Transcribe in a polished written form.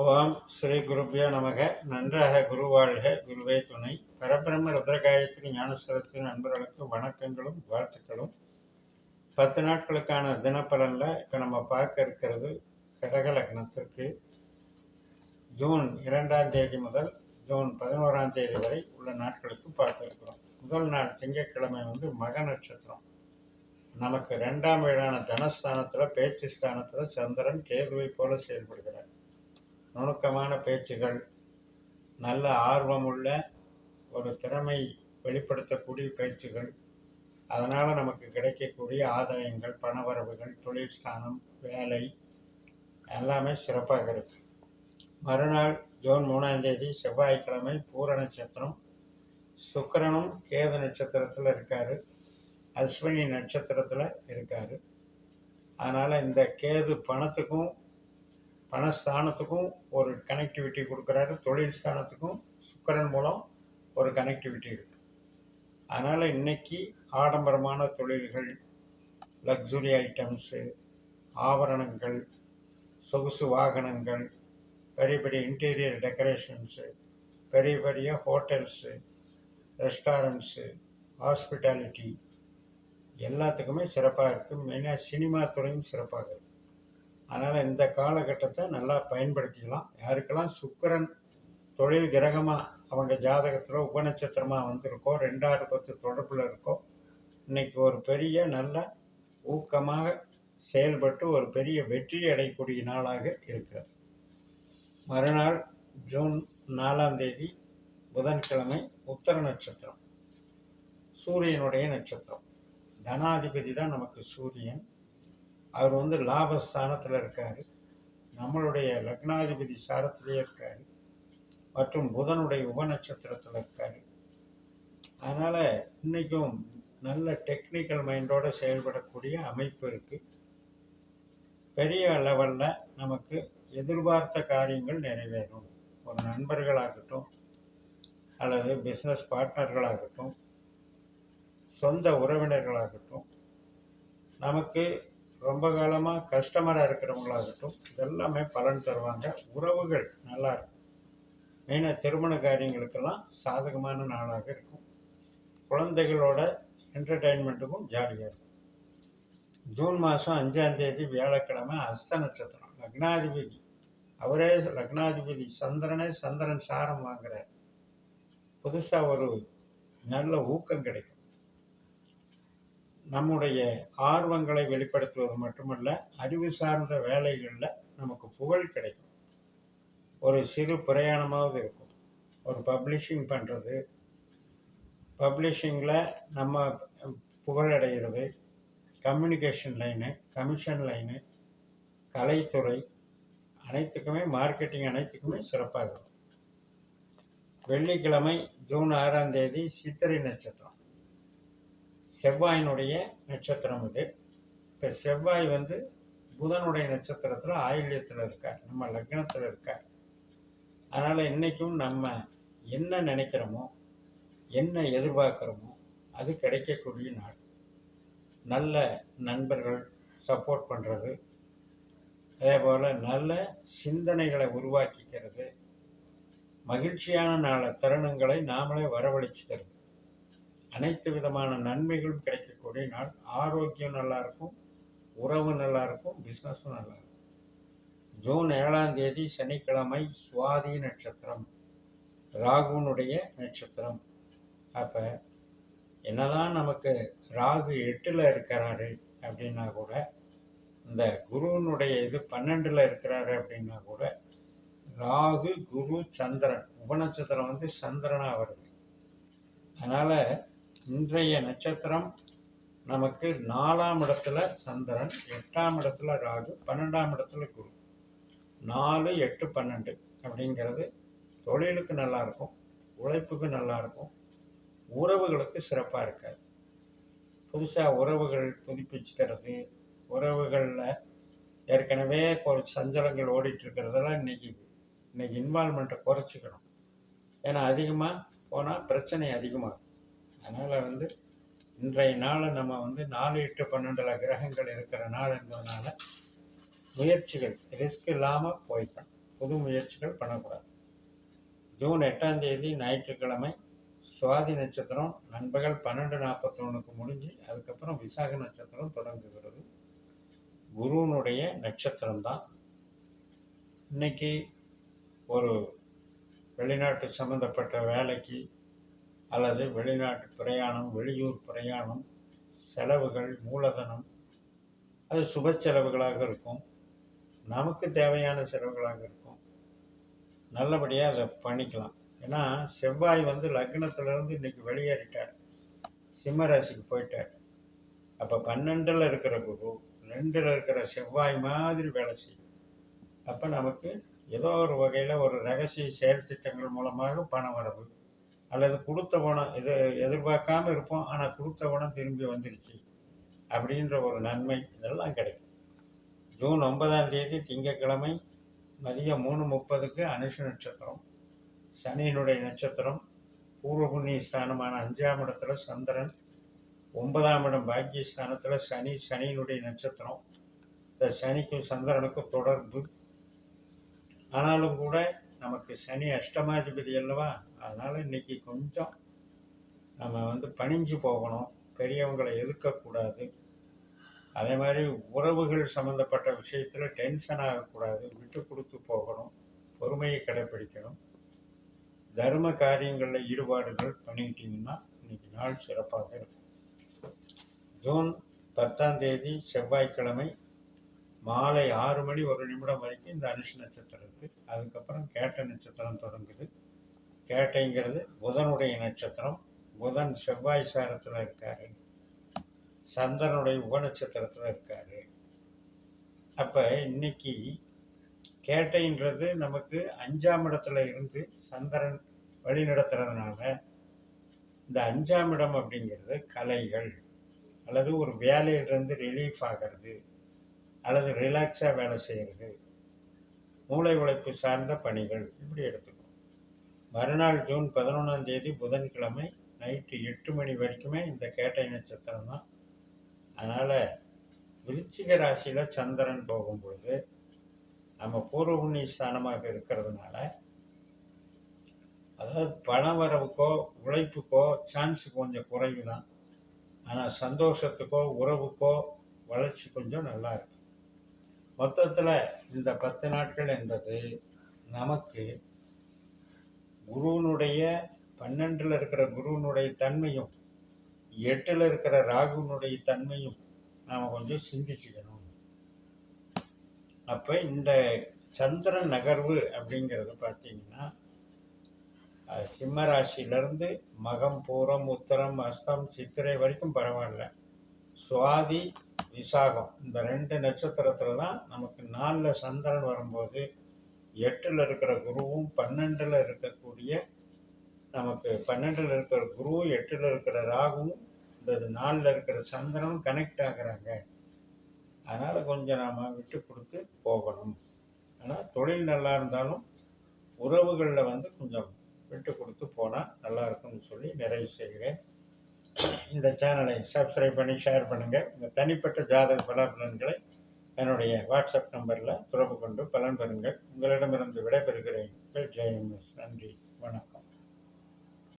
ஓம் ஸ்ரீ குருபியோ நமக. நன்றாக குருவாழ்க, குருவே துணை. பரபிரம்ம ருத்ரகாயத்ரி ஞானஸ்வரத்தின் நண்பர்களுக்கு வணக்கங்களும் வாழ்த்துக்களும். 10 நாட்களுக்கான தினப்பலனில் இப்போ நம்ம பார்க்க இருக்கிறது கடக லக்னத்திற்கு ஜூன் 2ஆம் தேதி முதல் ஜூன் 11ஆம் தேதி வரை உள்ள நாட்களுக்கு பார்க்க இருக்கிறோம். முதல் நாள் திங்கட்கிழமை மக நட்சத்திரம். நமக்கு 2ஆம் வீடான தனஸ்தானத்தில் பேச்சு ஸ்தானத்தில் சந்திரன் கேதுவை போல செயல்படுகிறார். நுணுக்கமான பேச்சுகள், நல்ல ஆர்வமுள்ள ஒரு திறமை வெளிப்படுத்தக்கூடிய பேச்சுகள், அதனால் நமக்கு கிடைக்கக்கூடிய ஆதாயங்கள், பணவரவுகள், தொழில் ஸ்தானம், வேலை எல்லாமே சிறப்பாக இருக்கு. மறுநாள் ஜூன் 3ஆம் தேதி செவ்வாய்க்கிழமை பூர நட்சத்திரம். சுக்கிரனும் கேது நட்சத்திரத்தில் இருக்கார், அஸ்வினி நட்சத்திரத்தில் இருக்கார். அதனால் இந்த கேது பணத்துக்கும் பணஸ்தானத்துக்கும் ஒரு கனெக்டிவிட்டி கொடுக்குறாரு, தொழில் ஸ்தானத்துக்கும் சுக்கிரன் மூலம் ஒரு கனெக்டிவிட்டி இருக்குது. அதனால் இன்றைக்கி ஆடம்பரமான தொழில்கள், லக்ஸுரி ஐட்டம்ஸு, ஆபரணங்கள், சொகுசு வாகனங்கள், பெரிய பெரிய இன்டீரியர் டெக்கரேஷன்ஸு, பெரிய பெரிய ஹோட்டல்ஸு, ரெஸ்டாரண்ட்ஸு, ஹாஸ்பிட்டாலிட்டி எல்லாத்துக்குமே சிறப்பாக இருக்குது. மெயினாக சினிமா துறையும் சிறப்பாக இருக்குது. அதனால் இந்த காலகட்டத்தை நல்லா பயன்படுத்திக்கலாம். யாருக்கெல்லாம் சுக்கிரன் தொழில் கிரகமாக அவங்க ஜாதகத்தில் உபநட்சத்திரமாக வந்திருக்கோ, 2 10 தொடர்பில் இருக்கோ, இன்றைக்கி ஒரு பெரிய நல்ல ஊக்கமாக செயல்பட்டு ஒரு பெரிய வெற்றி அடையக்கூடிய நாளாக இருக்கிறது. மறுநாள் ஜூன் 4ஆம் தேதி புதன்கிழமை உத்தர நட்சத்திரம், சூரியனுடைய நட்சத்திரம். தனாதிபதி தான் நமக்கு சூரியன். அவர் லாபஸ்தானத்தில் இருக்கார், நம்மளுடைய லக்னாதிபதி சாரத்திலே இருக்கார், மற்றும் புதனுடைய உபநட்சத்திரத்தில் இருக்கார். அதனால் இன்றைக்கும் நல்ல டெக்னிக்கல் மைண்டோடு செயல்படக்கூடிய அமைப்பு இருக்குது. பெரிய லெவலில் நமக்கு எதிர்பார்த்த காரியங்கள் நிறைவேறும். ஒரு நண்பர்களாகட்டும் அல்லது பிஸ்னஸ் பார்ட்னர்களாகட்டும், சொந்த உறவினர்களாகட்டும், நமக்கு ரொம்ப காலமாக கஸ்டமராக இருக்கிறவங்களாகட்டும், இதெல்லாமே பலன் தருவாங்க. உறவுகள் நல்லா இருக்கும். மெயினாக திருமண காரியங்களுக்கெல்லாம் சாதகமான நாளாக இருக்கும். குழந்தைகளோட என்டர்டெயின்மெண்ட்டுக்கும் ஜாலியாக இருக்கும். ஜூன் மாதம் 5ஆம் தேதி வியாழக்கிழமை அஸ்த நட்சத்திரம். லக்னாதிபதி அவரே லக்னாதிபதி சந்திரன் சாரம் வாங்குறார். புதுசாக ஒரு நல்ல ஊக்கம் கிடைக்கும். நம்முடைய ஆர்வங்களை வெளிப்படுத்துவது மட்டுமல்ல, அறிவு சார்ந்த வேலைகளில் நமக்கு புகழ் கிடைக்கும். ஒரு சிறு பிரயாணமாவது இருக்கும். ஒரு பப்ளிஷிங் பண்ணுறது, பப்ளிஷிங்கில் நம்ம புகழடைகிறது, கம்யூனிகேஷன் லைனு, கமிஷன் லைனு, கலைத்துறை அனைத்துக்குமே, மார்க்கெட்டிங் அனைத்துக்குமே சிறப்பாக இருக்கும். வெள்ளிக்கிழமை ஜூன் 6ஆம் தேதி சித்திரை நட்சத்திரம். செவ்வாயினுடைய நட்சத்திரம் இது. இப்போ செவ்வாய் புதனுடைய நட்சத்திரத்தில் ஆயில்யத்தில் இருக்கார், நம்ம லக்னத்தில் இருக்கார். அதனால் இன்றைக்கும் நம்ம என்ன நினைக்கிறோமோ, என்ன எதிர்பார்க்குறோமோ அது கிடைக்கக்கூடிய நாள். நல்ல நண்பர்கள் சப்போர்ட் பண்ணுறது, அதே போல் நல்ல சிந்தனைகளை உருவாக்கிக்கிறது, மகிழ்ச்சியான தருணங்களை நாமளே வரவழைச்சிக்கிறது, அனைத்து விதமான நன்மைகளும் கிடைக்கக்கூடிய நாள். ஆரோக்கியம் நல்லாயிருக்கும், உறவு நல்லாயிருக்கும், பிஸ்னஸும் நல்லாயிருக்கும். ஜூன் 7ஆம் தேதி சனிக்கிழமை சுவாதி நட்சத்திரம், ராகுனுடைய நட்சத்திரம். அப்போ என்னதான் நமக்கு ராகு 8ல் இருக்கிறாரு அப்படின்னா கூட, இந்த குருவினுடைய 12ல் இருக்கிறாரு அப்படின்னா கூட, ராகு குரு சந்திரன் உபநட்சத்திரம் சந்திரனாக வருது. அதனால் இன்றைய நட்சத்திரம் நமக்கு 4ஆம் இடத்துல சந்திரன், 8ஆம் இடத்துல ராகு, 12ஆம் இடத்துல குரு. 4, 8, 12 அப்படிங்கிறது தொழிலுக்கு நல்லாயிருக்கும், உழைப்புக்கு நல்லாயிருக்கும், உறவுகளுக்கு சிறப்பாக இருக்காது. புதுசாக உறவுகள் புதுப்பிச்சுக்கிறது, உறவுகளில் ஏற்கனவே சஞ்சலங்கள் ஓடிட்டுருக்கிறதெல்லாம் இன்றைக்கி இன்வால்மெண்ட்டை குறைச்சிக்கணும். ஏன்னா அதிகமாக போனால் பிரச்சனை அதிகமாகும். அதனால் இன்றைய நாளை நம்ம 4, 8, 12 கிரகங்கள் இருக்கிற நாள் என்பதனால முயற்சிகள் ரிஸ்க் இல்லாமல் போய்க்கணும். புது முயற்சிகள் பண்ணக்கூடாது. ஜூன் 8ஆம் தேதி ஞாயிற்றுக்கிழமை சுவாதி நட்சத்திரம் நண்பகல் 12:41க்கு முடிஞ்சு அதுக்கப்புறம் விசாக நட்சத்திரம் தொடங்குகிறது. குருவினுடைய நட்சத்திரம் தான். இன்னைக்கு ஒரு வெளிநாட்டு சம்மந்தப்பட்ட வேலைக்கு அல்லது வெளிநாட்டு பிரயாணம், வெளியூர் பிரயாணம், செலவுகள், மூலதனம், அது சுப செலவுகளாக இருக்கும், நமக்கு தேவையான செலவுகளாக இருக்கும். நல்லபடியாக அதை பண்ணிக்கலாம். ஏன்னா செவ்வாய் லக்னத்திலிருந்து இன்னைக்கு வெளியேறிட்டார், சிம்ம ராசிக்கு போயிட்டார். அப்போ 12ல் இருக்கிற குரு 2ல் இருக்கிற செவ்வாய் மாதிரி வேலை செய்யும். அப்போ நமக்கு ஏதோ ஒரு வகையில் ஒரு ரகசிய செயல் திட்டங்கள் மூலமாக பண வரவு, அல்லது கொடுத்த பணம் இது எதிர்பார்க்காம இருப்போம், ஆனால் கொடுத்த பணம் திரும்பி வந்துருச்சு அப்படின்ற ஒரு நன்மை இதெல்லாம் கிடைக்கும். ஜூன் 9ஆம் தேதி திங்கட்கிழமை மதியம் 3:30க்கு அனுஷ நட்சத்திரம், சனியினுடைய நட்சத்திரம், பூர்வ புண்ணிய ஸ்தானமான 5ஆம் இடத்துல சந்திரன், 9ஆம் இடம் பாக்கியஸ்தானத்தில் சனி, சனியினுடைய நட்சத்திரம். இந்த சனிக்கும் சந்திரனுக்கும் தொடர்பு. ஆனாலும் கூட நமக்கு சனி அஷ்டமாதிபதி அல்லவா, அதனால் இன்னைக்கு கொஞ்சம் நம்ம பணிஞ்சு போகணும், பெரியவங்களை எதிர்க்கக்கூடாது. அதே மாதிரி உறவுகள் சம்மந்தப்பட்ட விஷயத்தில் டென்ஷன் ஆகக்கூடாது, விட்டு கொடுத்து போகணும், பொறுமையை கடைப்பிடிக்கணும். தர்ம காரியங்களில் ஈடுபாடுகள் பண்ணிக்கிட்டிங்கன்னா இன்னைக்கு நாள் சிறப்பாக இருக்கும். ஜூன் 10ஆம் தேதி செவ்வாய்க்கிழமை மாலை 6:01 வரைக்கும் இந்த அனுஷ நட்சத்திரம் இருக்குது. அதுக்கப்புறம் கேட்டை நட்சத்திரம் தொடங்குது. கேட்டைங்கிறது புதனுடைய நட்சத்திரம். புதன் செவ்வாய் சாரத்தில் இருக்காரு, சந்திரனுடைய உபநட்சத்திரத்தில் இருக்காரு. அப்போ இன்னைக்கு கேட்டைன்றது நமக்கு 5ஆம் இடத்துல இருந்து சந்திரன் வழி நடத்துறதுனால இந்த 5ஆம் இடம் அப்படிங்கிறது கலைகள் அல்லது ஒரு வேலையிலிருந்து ரிலீஃப் ஆகிறது அல்லது ரிலாக்ஸாக வேலை செய்கிறது, மூளை உழைப்பு சார்ந்த பணிகள், இப்படி எடுத்துக்கணும். மறுநாள் ஜூன் 11ஆம் தேதி புதன்கிழமை நைட்டு 8 மணி வரைக்குமே இந்த கேட்டை நட்சத்திரம் தான். அதனால் விருச்சிக ராசியில் சந்திரன் போகும்பொழுது நம்ம பூர்வ புண்ணிய ஸ்தானமாக இருக்கிறதுனால, அதாவது பண வரவுக்கோ உழைப்புக்கோ சான்ஸ் கொஞ்சம் குறைவு தான். ஆனால் சந்தோஷத்துக்கோ உறவுக்கோ வளர்ச்சி கொஞ்சம் நல்லா இருக்கும். மொத்தத்தில் இந்த 10 நாட்கள் என்பது நமக்கு குருவினுடைய 12ல் இருக்கிற குருவினுடைய தன்மையும் 8ல் இருக்கிற ராகுனுடைய தன்மையும் நாம் கொஞ்சம் சிந்திச்சுக்கணும். அப்போ இந்த சந்திரன் நகர்வு அப்படிங்கிறது பார்த்தீங்கன்னா சிம்ம ராசியிலேருந்து மகம், பூரம், உத்தரம், அஸ்தம், சித்திரை வரைக்கும் பரவாயில்ல. சுவாதி, விசாகம் இந்த 2 நட்சத்திரத்தில் தான் நமக்கு 4ல் சந்திரன் வரும்போது 8ல் இருக்கிற குருவும் 12ல் இருக்கக்கூடிய நமக்கு 12ல் இருக்கிற குருவும் 8ல் இருக்கிற ராகுவும் இந்த 4ல் இருக்கிற சந்திரனும் கனெக்ட் ஆகுறாங்க. அதனால் கொஞ்சம் நாம் விட்டு கொடுத்து போகணும். ஆனால் தொழில் நல்லா இருந்தாலும் உறவுகளில் கொஞ்சம் விட்டு கொடுத்து போனால் நல்லா இருக்கும்னு சொல்லி நிறைவு செய்கிறேன். இந்த சேனலை சப்ஸ்கிரைப் பண்ணி ஷேர் பண்ணுங்கள். இந்த தனிப்பட்ட ஜாதக பலன்களை என்னுடைய வாட்ஸ்அப் நம்பரில் தொடர்பு கொண்டு பலன் பெறுங்கள். உங்களிடமிருந்து விடைபெறுகிறேன். ஜெயம். நன்றி, வணக்கம்.